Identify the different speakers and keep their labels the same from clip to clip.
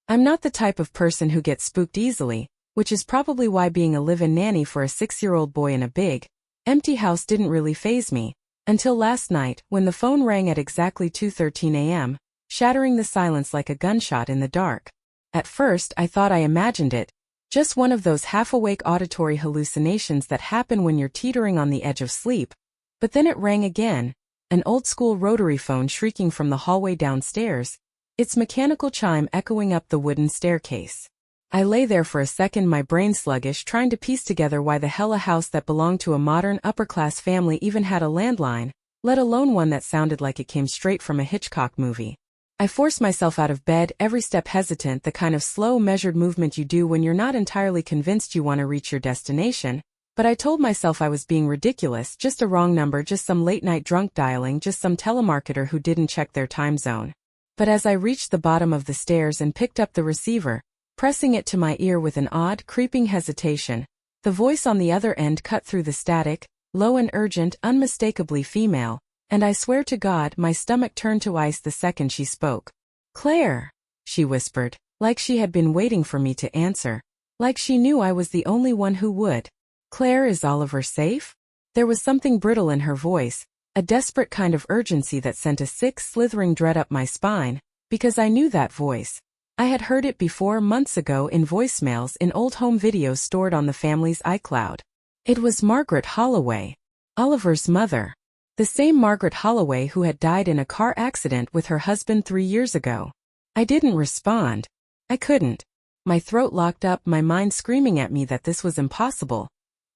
Speaker 1: I'm not the type of person who gets spooked easily, which is probably why being a live-in nanny for a 6-year-old boy in a big, empty house didn't really faze me, until last night when the phone rang at exactly 2:13 a.m., shattering the silence like a gunshot in the dark. At first I thought I imagined it, just one of those half-awake auditory hallucinations that happen when you're teetering on the edge of sleep. But then it rang again, an old-school rotary phone shrieking from the hallway downstairs, its mechanical chime echoing up the wooden staircase. I lay there for a second, my brain sluggish, trying to piece together why the hell a house that belonged to a modern upper-class family even had a landline, let alone one that sounded like it came straight from a Hitchcock movie. I forced myself out of bed, every step hesitant, the kind of slow, measured movement you do when you're not entirely convinced you want to reach your destination, but I told myself I was being ridiculous, just a wrong number, just some late-night drunk dialing, just some telemarketer who didn't check their time zone. But as I reached the bottom of the stairs and picked up the receiver, pressing it to my ear with an odd, creeping hesitation, the voice on the other end cut through the static, low and urgent, unmistakably female, and I swear to God my stomach turned to ice the second she spoke. "Claire," she whispered, like she had been waiting for me to answer, like she knew I was the only one who would. "Claire, is Oliver safe?" There was something brittle in her voice, a desperate kind of urgency that sent a sick, slithering dread up my spine, because I knew that voice. I had heard it before, months ago, in voicemails in old home videos stored on the family's iCloud. It was Margaret Holloway, Oliver's mother. The same Margaret Holloway who had died in a car accident with her husband 3 years ago. I didn't respond. I couldn't. My throat locked up, my mind screaming at me that this was impossible,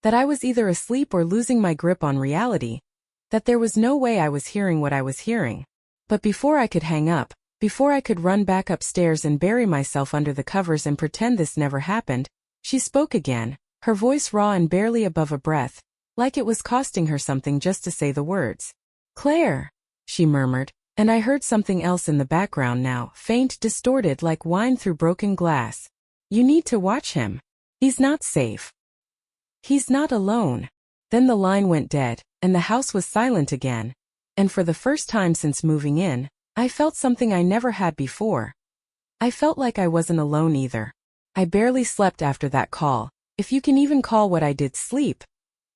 Speaker 1: that I was either asleep or losing my grip on reality, that there was no way I was hearing what I was hearing. But before I could hang up, before I could run back upstairs and bury myself under the covers and pretend this never happened, she spoke again, her voice raw and barely above a breath, like it was costing her something just to say the words. "Claire," she murmured, and I heard something else in the background now, faint, distorted like wine through broken glass. "You need to watch him. He's not safe. He's not alone." Then the line went dead, and the house was silent again. And for the first time since moving in, I felt something I never had before. I felt like I wasn't alone either. I barely slept after that call, if you can even call what I did sleep.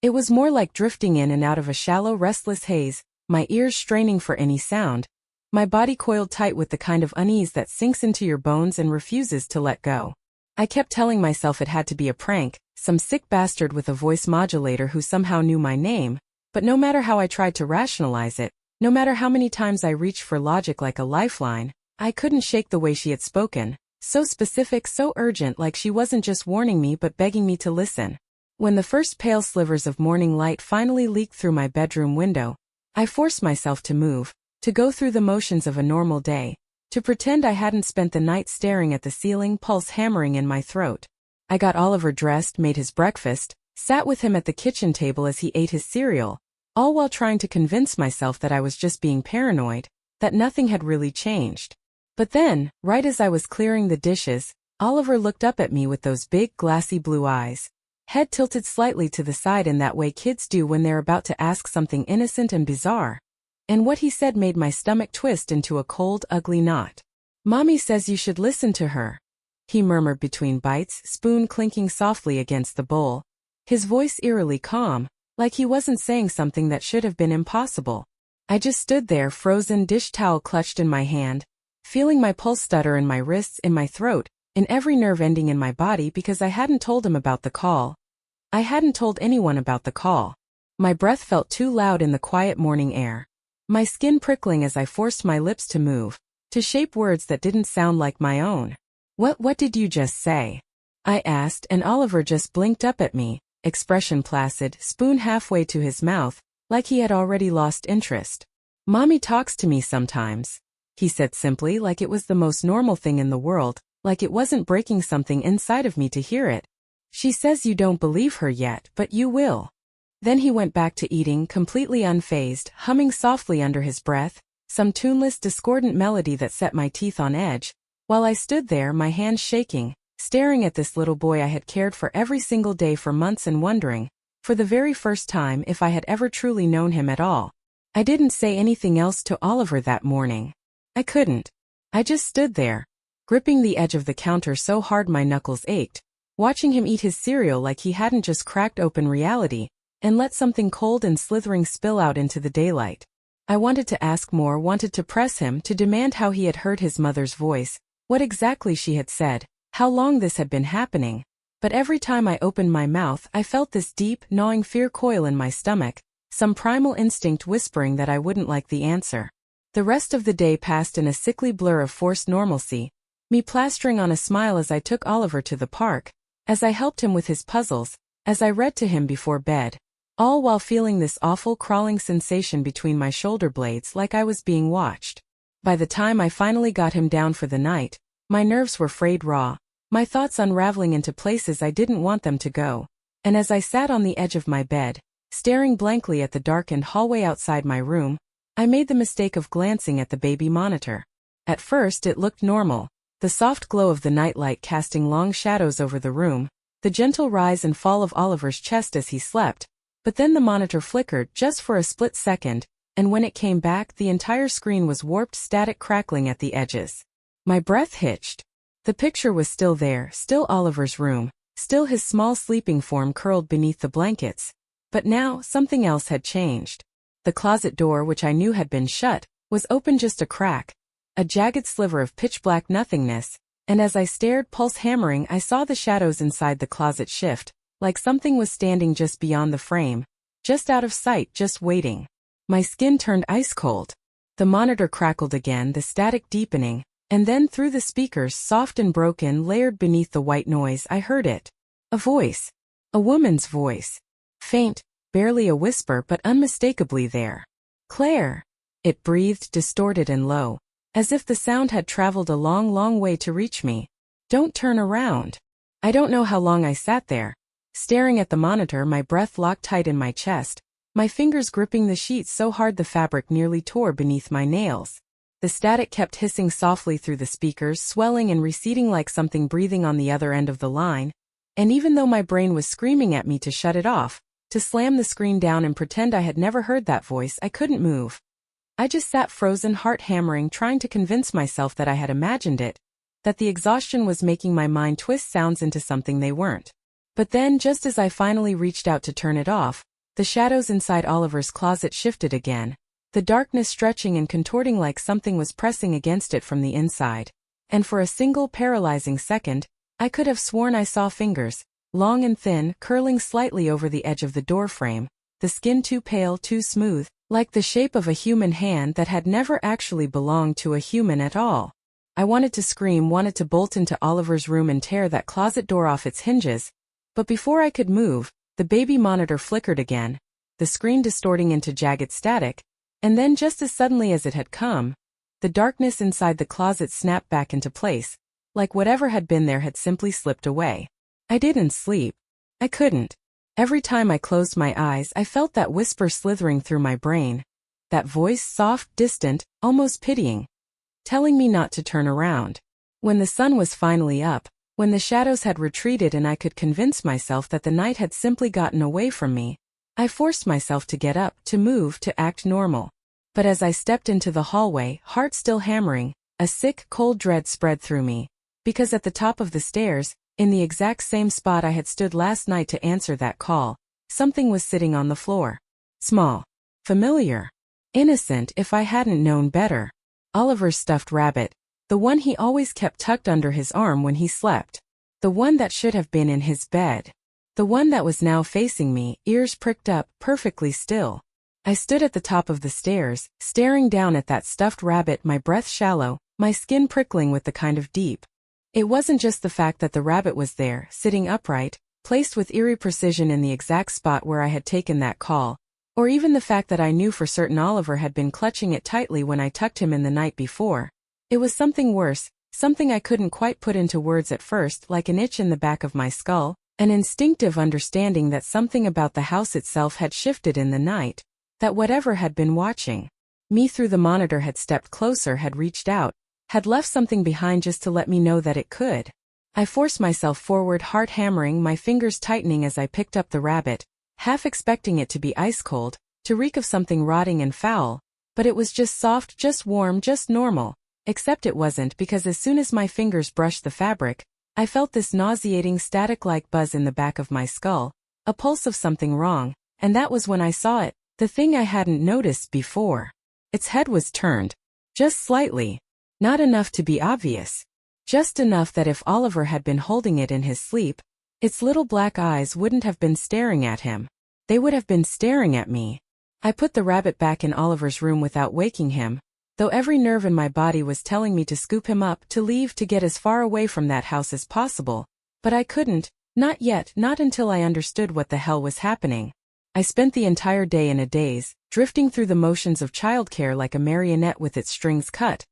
Speaker 1: It was more like drifting in and out of a shallow, restless haze, my ears straining for any sound, my body coiled tight with the kind of unease that sinks into your bones and refuses to let go. I kept telling myself it had to be a prank, some sick bastard with a voice modulator who somehow knew my name, but no matter how I tried to rationalize it, no matter how many times I reached for logic like a lifeline, I couldn't shake the way she had spoken, so specific, so urgent, like she wasn't just warning me but begging me to listen. When the first pale slivers of morning light finally leaked through my bedroom window, I forced myself to move, to go through the motions of a normal day, to pretend I hadn't spent the night staring at the ceiling, pulse hammering in my throat. I got Oliver dressed, made his breakfast, sat with him at the kitchen table as he ate his cereal, all while trying to convince myself that I was just being paranoid, that nothing had really changed. But then, right as I was clearing the dishes, Oliver looked up at me with those big, glassy blue eyes, head tilted slightly to the side in that way kids do when they're about to ask something innocent and bizarre. And what he said made my stomach twist into a cold, ugly knot. "Mommy says you should listen to her," he murmured between bites, spoon clinking softly against the bowl, his voice eerily calm, like he wasn't saying something that should have been impossible. I just stood there, frozen, dish towel clutched in my hand, feeling my pulse stutter in my wrists, in my throat, in every nerve ending in my body, because I hadn't told him about the call. I hadn't told anyone about the call. My breath felt too loud in the quiet morning air, my skin prickling as I forced my lips to move, to shape words that didn't sound like my own. What did you just say?" I asked, and Oliver just blinked up at me, expression placid, spoon halfway to his mouth, like he had already lost interest. "Mommy talks to me sometimes," he said simply, like it was the most normal thing in the world, like it wasn't breaking something inside of me to hear it. "She says you don't believe her yet, but you will." Then he went back to eating, completely unfazed, humming softly under his breath, some tuneless, discordant melody that set my teeth on edge, while I stood there, my hands shaking, staring at this little boy I had cared for every single day for months and wondering, for the very first time, if I had ever truly known him at all. I didn't say anything else to Oliver that morning. I couldn't. I just stood there, gripping the edge of the counter so hard my knuckles ached, watching him eat his cereal like he hadn't just cracked open reality and let something cold and slithering spill out into the daylight. I wanted to ask more, wanted to press him, to demand how he had heard his mother's voice, what exactly she had said, how long this had been happening. But every time I opened my mouth, I felt this deep, gnawing fear coil in my stomach, some primal instinct whispering that I wouldn't like the answer. The rest of the day passed in a sickly blur of forced normalcy, me plastering on a smile as I took Oliver to the park, as I helped him with his puzzles, as I read to him before bed, all while feeling this awful crawling sensation between my shoulder blades like I was being watched. By the time I finally got him down for the night, my nerves were frayed raw, my thoughts unraveling into places I didn't want them to go, and as I sat on the edge of my bed, staring blankly at the darkened hallway outside my room, I made the mistake of glancing at the baby monitor. At first it looked normal, the soft glow of the nightlight casting long shadows over the room, the gentle rise and fall of Oliver's chest as he slept, but then the monitor flickered just for a split second, and when it came back the entire screen was warped static crackling at the edges. My breath hitched. The picture was still there, still Oliver's room, still his small sleeping form curled beneath the blankets, but now something else had changed. The closet door, which I knew had been shut, was open just a crack, a jagged sliver of pitch-black nothingness, and as I stared pulse hammering I saw the shadows inside the closet shift, like something was standing just beyond the frame, just out of sight, just waiting. My skin turned ice cold. The monitor crackled again, the static deepening, and then through the speakers, soft and broken, layered beneath the white noise, I heard it. A voice. A woman's voice. Faint, barely a whisper, but unmistakably there. "Claire." It breathed, distorted and low, as if the sound had traveled a long, long way to reach me. "Don't turn around." I don't know how long I sat there, staring at the monitor, my breath locked tight in my chest, my fingers gripping the sheets so hard the fabric nearly tore beneath my nails. The static kept hissing softly through the speakers, swelling and receding like something breathing on the other end of the line, and even though my brain was screaming at me to shut it off, to slam the screen down and pretend I had never heard that voice, I couldn't move. I just sat frozen, heart hammering, trying to convince myself that I had imagined it, that the exhaustion was making my mind twist sounds into something they weren't. But then, just as I finally reached out to turn it off, the shadows inside Oliver's closet shifted again, the darkness stretching and contorting like something was pressing against it from the inside. And for a single paralyzing second, I could have sworn I saw fingers, long and thin, curling slightly over the edge of the doorframe, the skin too pale, too smooth, like the shape of a human hand that had never actually belonged to a human at all. I wanted to scream, wanted to bolt into Oliver's room and tear that closet door off its hinges, but before I could move, the baby monitor flickered again, the screen distorting into jagged static, and then just as suddenly as it had come, the darkness inside the closet snapped back into place, like whatever had been there had simply slipped away. I didn't sleep. I couldn't. Every time I closed my eyes I felt that whisper slithering through my brain, that voice, soft, distant, almost pitying, telling me not to turn around. When the sun was finally up, when the shadows had retreated and I could convince myself that the night had simply gotten away from me, I forced myself to get up, to move, to act normal. But as I stepped into the hallway, heart still hammering, a sick, cold dread spread through me, because at the top of the stairs, in the exact same spot I had stood last night to answer that call, something was sitting on the floor. Small. Familiar. Innocent if I hadn't known better. Oliver's stuffed rabbit. The one he always kept tucked under his arm when he slept. The one that should have been in his bed. The one that was now facing me, ears pricked up, perfectly still. I stood at the top of the stairs, staring down at that stuffed rabbit, my breath shallow, my skin prickling with the kind of deep. It wasn't just the fact that the rabbit was there, sitting upright, placed with eerie precision in the exact spot where I had taken that call, or even the fact that I knew for certain Oliver had been clutching it tightly when I tucked him in the night before. It was something worse, something I couldn't quite put into words at first, like an itch in the back of my skull, an instinctive understanding that something about the house itself had shifted in the night, that whatever had been watching me through the monitor had stepped closer, had reached out, had left something behind just to let me know that it could. I forced myself forward, heart hammering, my fingers tightening as I picked up the rabbit, half expecting it to be ice cold, to reek of something rotting and foul, but it was just soft, just warm, just normal, Except it wasn't, because as soon as my fingers brushed the fabric, I felt this nauseating static-like buzz in the back of my skull, a pulse of something wrong, and that was when I saw it, the thing I hadn't noticed before. Its head was turned. Just slightly. Not enough to be obvious. Just enough that if Oliver had been holding it in his sleep, its little black eyes wouldn't have been staring at him. They would have been staring at me. I put the rabbit back in Oliver's room without waking him, though every nerve in my body was telling me to scoop him up, to leave, to get as far away from that house as possible. But I couldn't, not yet, not until I understood what the hell was happening. I spent the entire day in a daze, drifting through the motions of childcare like a marionette with its strings cut,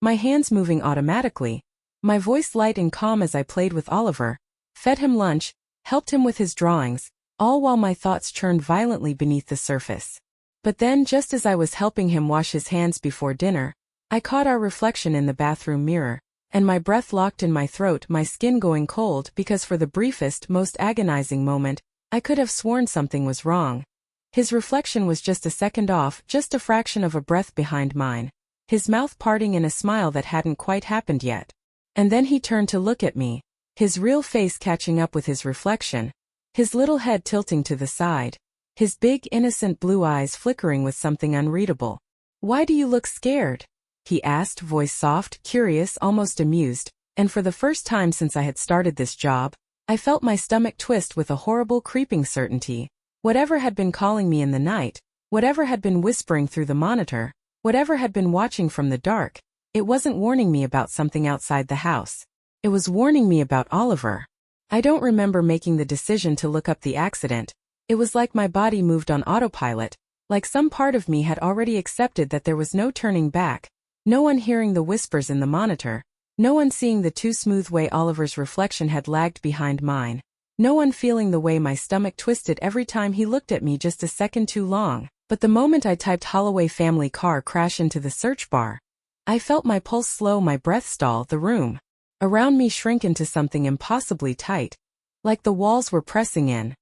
Speaker 1: my hands moving automatically, my voice light and calm as I played with Oliver, fed him lunch, helped him with his drawings, all while my thoughts churned violently beneath the surface. But then, just as I was helping him wash his hands before dinner, I caught our reflection in the bathroom mirror, and my breath locked in my throat, my skin going cold, because for the briefest, most agonizing moment, I could have sworn something was wrong. His reflection was just a second off, just a fraction of a breath behind mine, his mouth parting in a smile that hadn't quite happened yet. And then he turned to look at me, his real face catching up with his reflection, his little head tilting to the side, his big innocent blue eyes flickering with something unreadable. "Why do you look scared?" he asked, voice soft, curious, almost amused, and for the first time since I had started this job, I felt my stomach twist with a horrible creeping certainty. Whatever had been calling me in the night, whatever had been whispering through the monitor, whatever had been watching from the dark, it wasn't warning me about something outside the house. It was warning me about Oliver. I don't remember making the decision to look up the accident. It was like my body moved on autopilot, like some part of me had already accepted that there was no turning back, no one hearing the whispers in the monitor, no one seeing the too smooth way Oliver's reflection had lagged behind mine, no one feeling the way my stomach twisted every time he looked at me just a second too long. But the moment I typed Holloway family car crash into the search bar, I felt my pulse slow, my breath stall, the room around me shrink into something impossibly tight, like the walls were pressing in.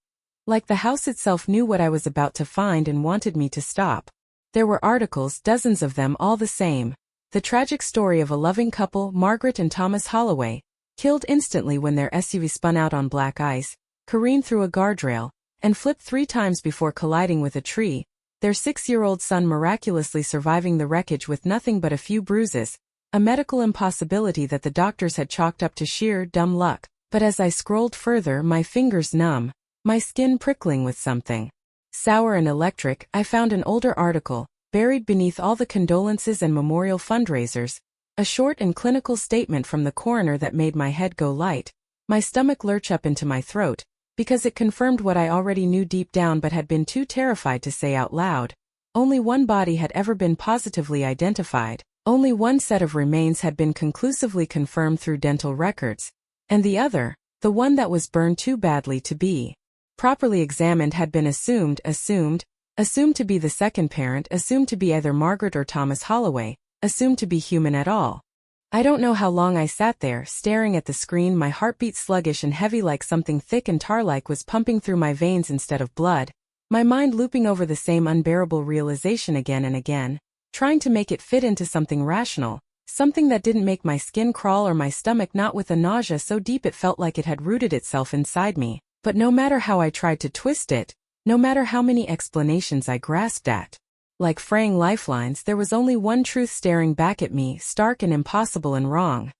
Speaker 1: Like the house itself knew what I was about to find and wanted me to stop. There were articles, dozens of them, all the same. The tragic story of a loving couple, Margaret and Thomas Holloway, killed instantly when their SUV spun out on black ice, careened through a guardrail, and flipped 3 times before colliding with a tree, their 6-year-old son miraculously surviving the wreckage with nothing but a few bruises, a medical impossibility that the doctors had chalked up to sheer dumb luck. But as I scrolled further, my fingers numb, my skin prickling with something sour and electric, I found an older article, buried beneath all the condolences and memorial fundraisers, a short and clinical statement from the coroner that made my head go light, my stomach lurch up into my throat, because it confirmed what I already knew deep down but had been too terrified to say out loud. Only one body had ever been positively identified, only one set of remains had been conclusively confirmed through dental records, and the other, the one that was burned too badly to be properly examined, had been assumed to be the second parent, assumed to be either Margaret or Thomas Holloway, assumed to be human at all. I don't know how long I sat there, staring at the screen, my heartbeat sluggish and heavy like something thick and tar-like was pumping through my veins instead of blood, my mind looping over the same unbearable realization again and again, trying to make it fit into something rational, something that didn't make my skin crawl or my stomach knot with a nausea so deep it felt like it had rooted itself inside me. But no matter how I tried to twist it, no matter how many explanations I grasped at, like fraying lifelines, there was only one truth staring back at me, stark and impossible and wrong.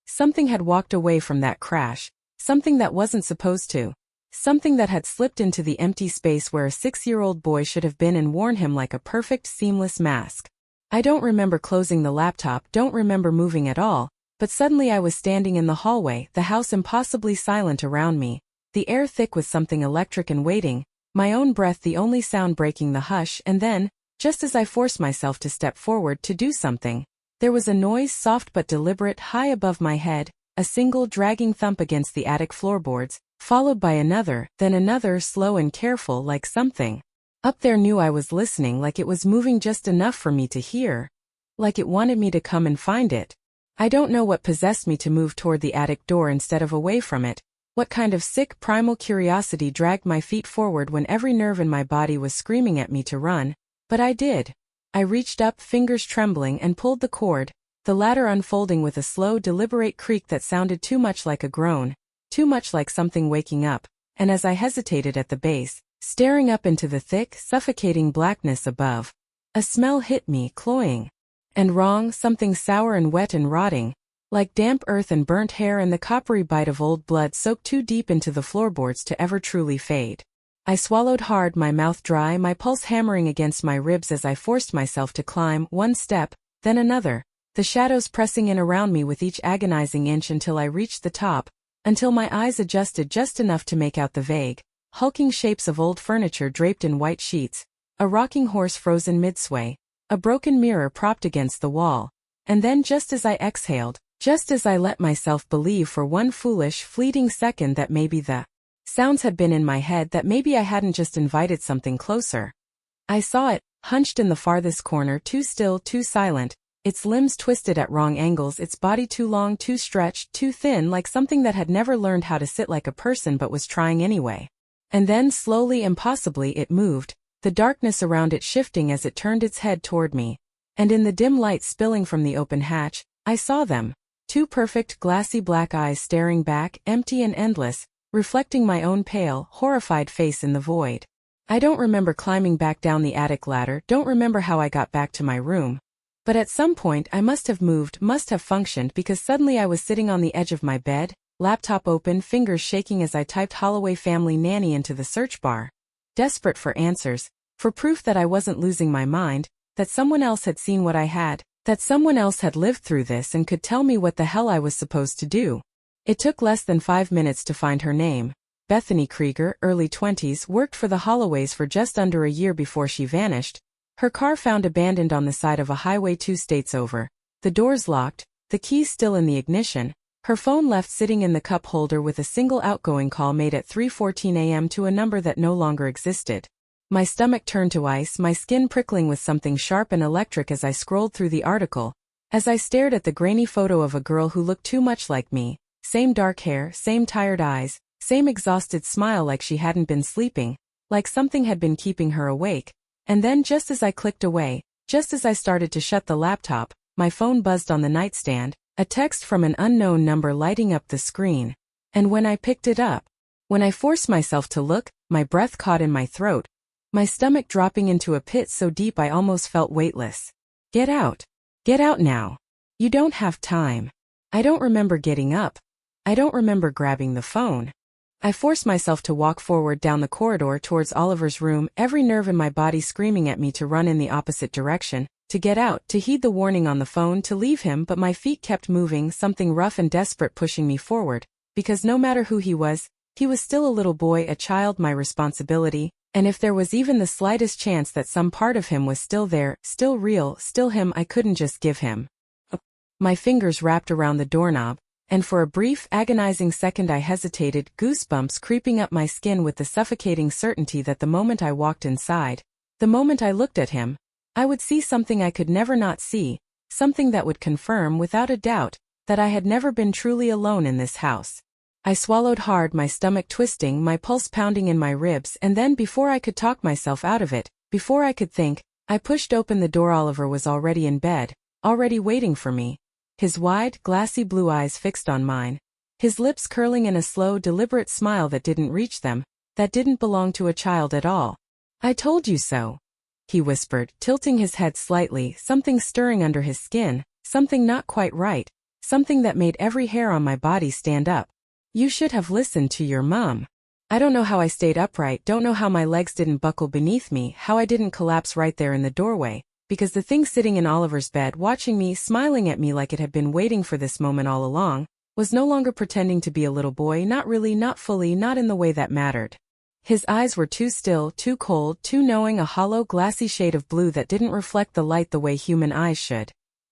Speaker 1: Something had walked away from that crash, something that wasn't supposed to, something that had slipped into the empty space where a 6-year-old boy should have been and worn him like a perfect seamless mask. I don't remember closing the laptop, don't remember moving at all, but suddenly I was standing in the hallway, the house impossibly silent around me, the air thick with something electric and waiting, my own breath the only sound breaking the hush, and then, just as I forced myself to step forward to do something, there was a noise, soft but deliberate, high above my head, a single dragging thump against the attic floorboards, followed by another, then another, slow and careful, like something up there knew I was listening, like it was moving just enough for me to hear, like it wanted me to come and find it. I don't know what possessed me to move toward the attic door instead of away from it. What kind of sick, primal curiosity dragged my feet forward when every nerve in my body was screaming at me to run, but I did. I reached up, fingers trembling, and pulled the cord, the ladder unfolding with a slow, deliberate creak that sounded too much like a groan, too much like something waking up, and as I hesitated at the base, staring up into the thick, suffocating blackness above, a smell hit me, cloying. And wrong, something sour and wet and rotting, like damp earth and burnt hair and the coppery bite of old blood soaked too deep into the floorboards to ever truly fade. I swallowed hard, my mouth dry, my pulse hammering against my ribs as I forced myself to climb one step, then another, the shadows pressing in around me with each agonizing inch until I reached the top, until my eyes adjusted just enough to make out the vague, hulking shapes of old furniture draped in white sheets, a rocking horse frozen mid-sway, a broken mirror propped against the wall, and then just as I exhaled, just as I let myself believe for one foolish, fleeting second that maybe the sounds had been in my head, that maybe I hadn't just invited something closer. I saw it, hunched in the farthest corner, too still, too silent, its limbs twisted at wrong angles, its body too long, too stretched, too thin, like something that had never learned how to sit like a person but was trying anyway. And then slowly, impossibly, it moved, the darkness around it shifting as it turned its head toward me. And in the dim light spilling from the open hatch, I saw them. Two perfect, glassy black eyes staring back, empty and endless, reflecting my own pale, horrified face in the void. I don't remember climbing back down the attic ladder, don't remember how I got back to my room. But at some point I must have moved, must have functioned, because suddenly I was sitting on the edge of my bed, laptop open, fingers shaking as I typed Holloway family nanny into the search bar. Desperate for answers, for proof that I wasn't losing my mind, that someone else had seen what I had, that someone else had lived through this and could tell me what the hell I was supposed to do. It took less than 5 minutes to find her name. Bethany Krieger, early 20s, worked for the Holloways for just under a year before she vanished. Her car found abandoned on the side of a highway 2 states over. The doors locked, the keys still in the ignition, her phone left sitting in the cup holder with a single outgoing call made at 3:14 a.m. to a number that no longer existed. My stomach turned to ice, my skin prickling with something sharp and electric as I scrolled through the article, as I stared at the grainy photo of a girl who looked too much like me, same dark hair, same tired eyes, same exhausted smile, like she hadn't been sleeping, like something had been keeping her awake. And then just as I clicked away, just as I started to shut the laptop, my phone buzzed on the nightstand, a text from an unknown number lighting up the screen. And when I picked it up, when I forced myself to look, my breath caught in my throat, my stomach dropping into a pit so deep I almost felt weightless. Get out. Get out now. You don't have time. I don't remember getting up. I don't remember grabbing the phone. I forced myself to walk forward down the corridor towards Oliver's room, every nerve in my body screaming at me to run in the opposite direction, to get out, to heed the warning on the phone, to leave him, but my feet kept moving, something rough and desperate pushing me forward, because no matter who he was still a little boy, a child, my responsibility, and if there was even the slightest chance that some part of him was still there, still real, still him, I couldn't just give him up. My fingers wrapped around the doorknob, and for a brief, agonizing second I hesitated, goosebumps creeping up my skin with the suffocating certainty that the moment I walked inside, the moment I looked at him, I would see something I could never not see, something that would confirm without a doubt that I had never been truly alone in this house. I swallowed hard, my stomach twisting, my pulse pounding in my ribs, and then before I could talk myself out of it, before I could think, I pushed open the door. Oliver was already in bed, already waiting for me. His wide, glassy blue eyes fixed on mine, his lips curling in a slow, deliberate smile that didn't reach them, that didn't belong to a child at all. "I told you so," he whispered, tilting his head slightly, something stirring under his skin, something not quite right, something that made every hair on my body stand up. "You should have listened to your mom." I don't know how I stayed upright, don't know how my legs didn't buckle beneath me, how I didn't collapse right there in the doorway. Because the thing sitting in Oliver's bed watching me, smiling at me like it had been waiting for this moment all along, was no longer pretending to be a little boy, not really, not fully, not in the way that mattered. His eyes were too still, too cold, too knowing, a hollow, glassy shade of blue that didn't reflect the light the way human eyes should.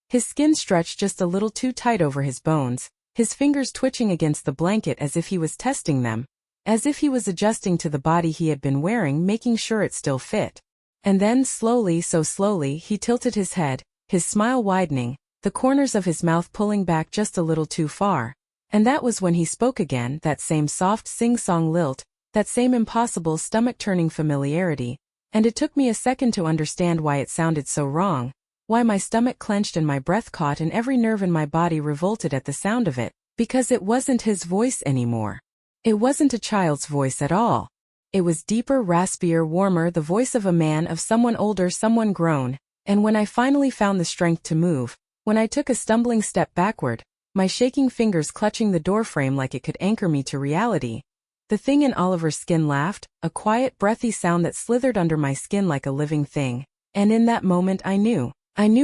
Speaker 1: His skin stretched just a little too tight over his bones, his fingers twitching against the blanket as if he was testing them, as if he was adjusting to the body he had been wearing, making sure it still fit. And then slowly, so slowly, he tilted his head, his smile widening, the corners of his mouth pulling back just a little too far. And that was when he spoke again, that same soft sing-song lilt, that same impossible stomach-turning familiarity, and it took me a second to understand why it sounded so wrong, why my stomach clenched and my breath caught and every nerve in my body revolted at the sound of it, because it wasn't his voice anymore. It wasn't a child's voice at all. It was deeper, raspier, warmer, the voice of a man, of someone older, someone grown, and when I finally found the strength to move, when I took a stumbling step backward, my shaking fingers clutching the doorframe like it could anchor me to reality, the thing in Oliver's skin laughed, a quiet, breathy sound that slithered under my skin like a living thing, and in that moment I knew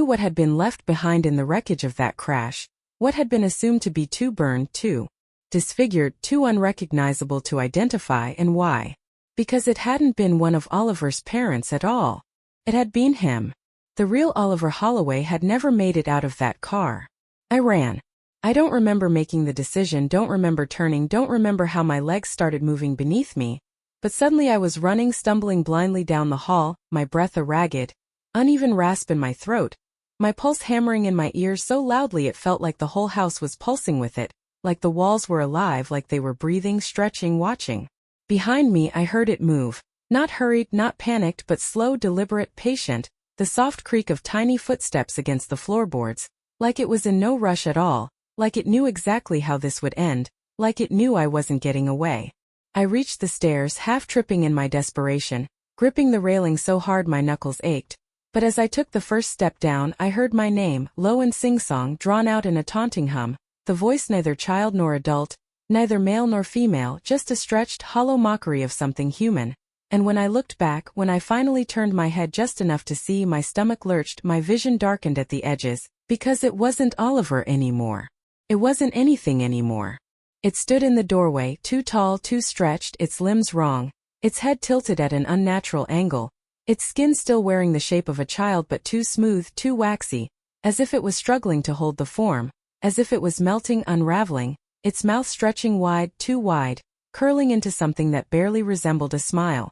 Speaker 1: what had been left behind in the wreckage of that crash, what had been assumed to be too burned, too disfigured, too unrecognizable to identify, and why. Because it hadn't been one of Oliver's parents at all. It had been him. The real Oliver Holloway had never made it out of that car. I ran. I don't remember making the decision, don't remember turning, don't remember how my legs started moving beneath me, but suddenly I was running, stumbling blindly down the hall, my breath a ragged, uneven rasp in my throat, my pulse hammering in my ears so loudly it felt like the whole house was pulsing with it, like the walls were alive, like they were breathing, stretching, watching. Behind me I heard it move, not hurried, not panicked, but slow, deliberate, patient, the soft creak of tiny footsteps against the floorboards, like it was in no rush at all, like it knew exactly how this would end, like it knew I wasn't getting away. I reached the stairs, half tripping in my desperation, gripping the railing so hard my knuckles ached, but as I took the first step down I heard my name, low and sing-song, drawn out in a taunting hum, the voice neither child nor adult, neither male nor female, just a stretched, hollow mockery of something human. And when I looked back, when I finally turned my head just enough to see, my stomach lurched, my vision darkened at the edges, because it wasn't Oliver anymore. It wasn't anything anymore. It stood in the doorway, too tall, too stretched, its limbs wrong, its head tilted at an unnatural angle, its skin still wearing the shape of a child but too smooth, too waxy, as if it was struggling to hold the form, as if it was melting, unraveling, its mouth stretching wide, too wide, curling into something that barely resembled a smile.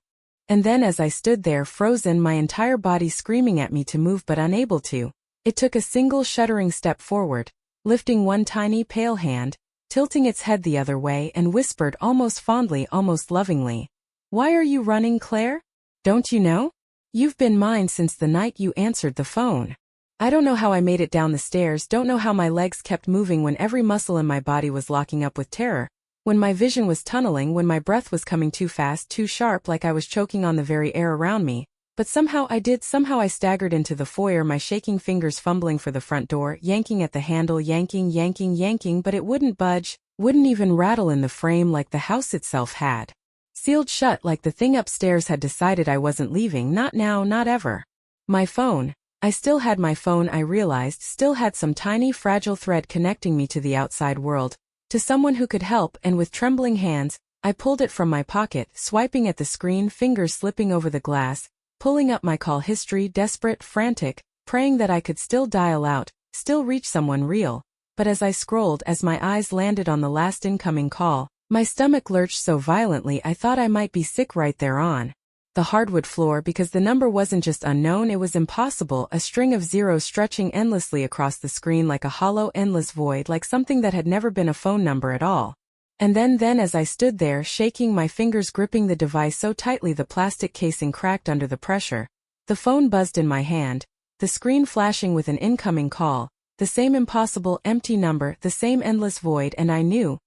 Speaker 1: And then as I stood there frozen, my entire body screaming at me to move but unable to, it took a single shuddering step forward, lifting one tiny pale hand, tilting its head the other way, and whispered almost fondly, almost lovingly, "Why are you running, Claire? Don't you know? You've been mine since the night you answered the phone." I don't know how I made it down the stairs, don't know how my legs kept moving when every muscle in my body was locking up with terror, when my vision was tunneling, when my breath was coming too fast, too sharp, like I was choking on the very air around me, but somehow I staggered into the foyer, my shaking fingers fumbling for the front door, yanking at the handle, yanking, but it wouldn't budge, wouldn't even rattle in the frame like the house itself had. Sealed shut, like the thing upstairs had decided I wasn't leaving, not now, not ever. My phone. I still had my phone, I realized, still had some tiny fragile thread connecting me to the outside world, to someone who could help, and with trembling hands, I pulled it from my pocket, swiping at the screen, fingers slipping over the glass, pulling up my call history, desperate, frantic, praying that I could still dial out, still reach someone real. But as I scrolled, as my eyes landed on the last incoming call, my stomach lurched so violently I thought I might be sick right there on the hardwood floor, because the number wasn't just unknown, it was impossible, a string of zeros stretching endlessly across the screen like a hollow, endless void, like something that had never been a phone number at all. And then as I stood there, shaking, my fingers gripping the device so tightly the plastic casing cracked under the pressure, the phone buzzed in my hand, the screen flashing with an incoming call, the same impossible, empty number, the same endless void, and I knew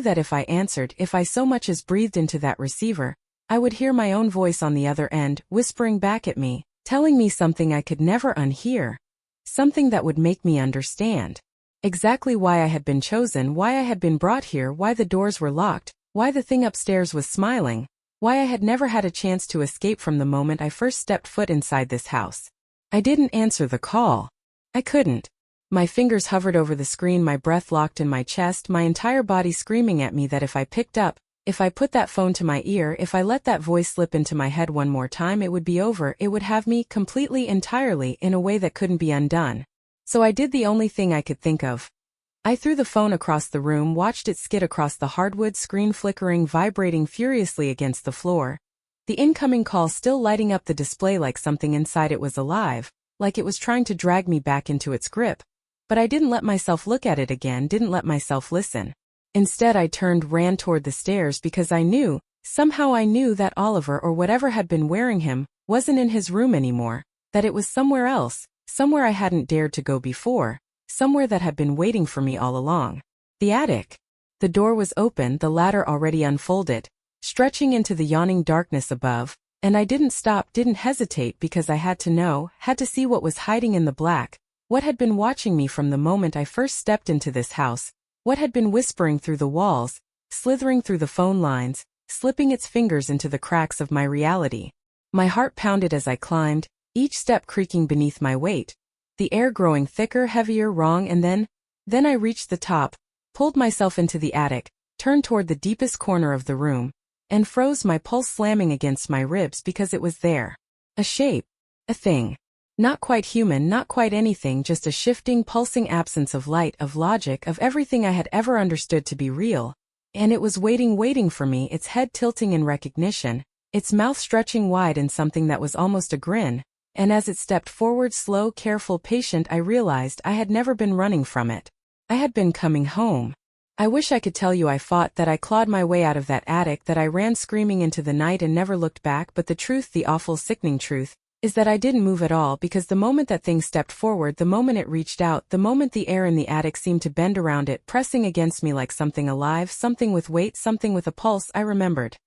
Speaker 1: that if I answered, if I so much as breathed into that receiver, I would hear my own voice on the other end, whispering back at me, telling me something I could never unhear. Something that would make me understand. Exactly why I had been chosen, why I had been brought here, why the doors were locked, why the thing upstairs was smiling, why I had never had a chance to escape from the moment I first stepped foot inside this house. I didn't answer the call. I couldn't. My fingers hovered over the screen, my breath locked in my chest, my entire body screaming at me that if I picked up, if I put that phone to my ear, if I let that voice slip into my head one more time, it would be over, it would have me, completely, entirely, in a way that couldn't be undone. So I did the only thing I could think of. I threw the phone across the room, watched it skid across the hardwood, screen flickering, vibrating furiously against the floor. The incoming call still lighting up the display like something inside it was alive, like it was trying to drag me back into its grip. But I didn't let myself look at it again, didn't let myself listen. Instead I turned, ran toward the stairs, because I knew, somehow I knew that Oliver, or whatever had been wearing him, wasn't in his room anymore, that it was somewhere else, somewhere I hadn't dared to go before, somewhere that had been waiting for me all along. The attic. The door was open, the ladder already unfolded, stretching into the yawning darkness above, and I didn't stop, didn't hesitate because I had to know, had to see what was hiding in the black, what had been watching me from the moment I first stepped into this house, what had been whispering through the walls, slithering through the phone lines, slipping its fingers into the cracks of my reality. My heart pounded as I climbed, each step creaking beneath my weight, the air growing thicker, heavier, wrong, and then I reached the top, pulled myself into the attic, turned toward the deepest corner of the room, and froze, my pulse slamming against my ribs because it was there. A shape. A thing. Not quite human, not quite anything, just a shifting, pulsing absence of light, of logic, of everything I had ever understood to be real. And it was waiting for me, its head tilting in recognition, its mouth stretching wide in something that was almost a grin, and as it stepped forward, slow, careful, patient, I realized I had never been running from it. I had been coming home. I wish I could tell you I fought, that I clawed my way out of that attic, that I ran screaming into the night and never looked back, but the truth, the awful, sickening truth, is that I didn't move at all, because the moment that thing stepped forward, the moment it reached out, the moment the air in the attic seemed to bend around it, pressing against me like something alive, something with weight, something with a pulse, I remembered.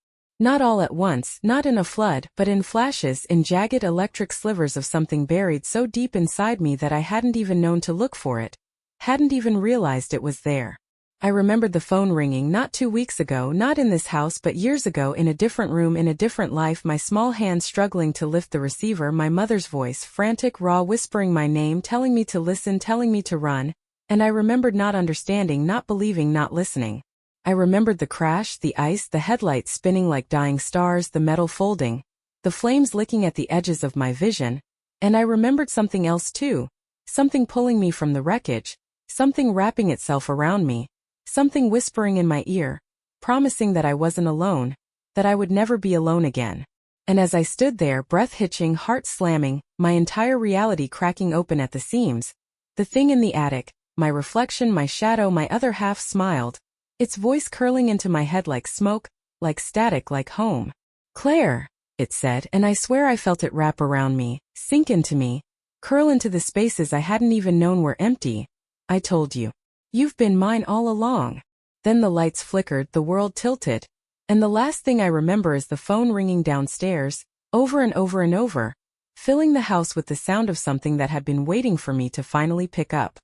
Speaker 1: Not all at once, not in a flood, but in flashes, in jagged electric slivers of something buried so deep inside me that I hadn't even known to look for it, hadn't even realized it was there. I remembered the phone ringing not 2 weeks ago, not in this house but years ago, in a different room, in a different life, my small hand struggling to lift the receiver, my mother's voice, frantic, raw, whispering my name, telling me to listen, telling me to run, and I remembered not understanding, not believing, not listening. I remembered the crash, the ice, the headlights spinning like dying stars, the metal folding, the flames licking at the edges of my vision, and I remembered something else too, something pulling me from the wreckage, something wrapping itself around me, something whispering in my ear, promising that I wasn't alone, that I would never be alone again. And as I stood there, breath hitching, heart slamming, my entire reality cracking open at the seams, the thing in the attic, my reflection, my shadow, my other half smiled, its voice curling into my head like smoke, like static, like home. "Claire," it said, and I swear I felt it wrap around me, sink into me, curl into the spaces I hadn't even known were empty. "I told you. You've been mine all along." Then the lights flickered, the world tilted, and the last thing I remember is the phone ringing downstairs, over and over and over, filling the house with the sound of something that had been waiting for me to finally pick up.